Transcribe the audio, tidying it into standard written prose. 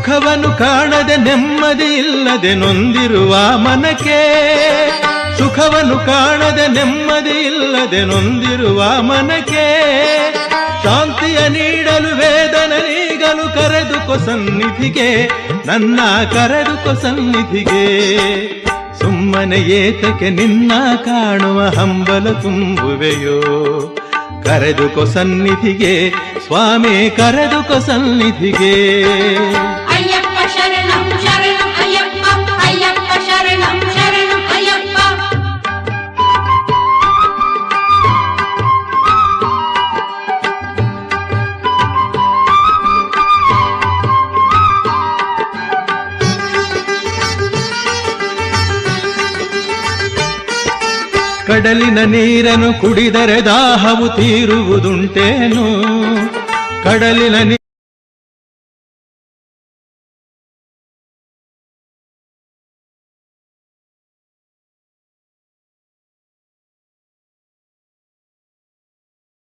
ಸುಖವನ್ನು ಕಾಣದೆ ನೆಮ್ಮದಿ ಇಲ್ಲದೆ ನೊಂದಿರುವ ಮನಕ್ಕೆ, ಸುಖವನ್ನು ಕಾಣದೆ ನೆಮ್ಮದಿ ಇಲ್ಲದೆ ನೊಂದಿರುವ ಮನಕ್ಕೆ, ಶಾಂತಿಯ ನೀಡಲು ವೇದನೆ ನೀಗಲು ಕರೆದುಕೊ ಸನ್ನಿಧಿಗೆ, ನನ್ನ ಕರೆದುಕೊ ಸನ್ನಿಧಿಗೆ. ಸುಮ್ಮನೆ ಏತಕ್ಕೆ ನಿನ್ನ ಕಾಣುವ ಹಂಬಲ ತುಂಬುವೆಯೋ, ಕರೆದುಕೊ ಸನ್ನಿಧಿಗೆ ಸ್ವಾಮಿ, ಕರೆದುಕೊ ಸನ್ನಿಧಿಗೆ. ಅಯ್ಯಪ್ಪ ಶರಣಂ ಶರಣಂ ಅಯ್ಯಪ್ಪ, ಅಯ್ಯಪ್ಪ ಶರಣಂ ಶರಣಂ ಅಯ್ಯಪ್ಪ. ಕಡಲಿನ ನೀರನ್ನು ಕುಡಿದರೆ ದಾಹವು ತೀರುವುದುಂಟೇನು, ಕಡಲಿನ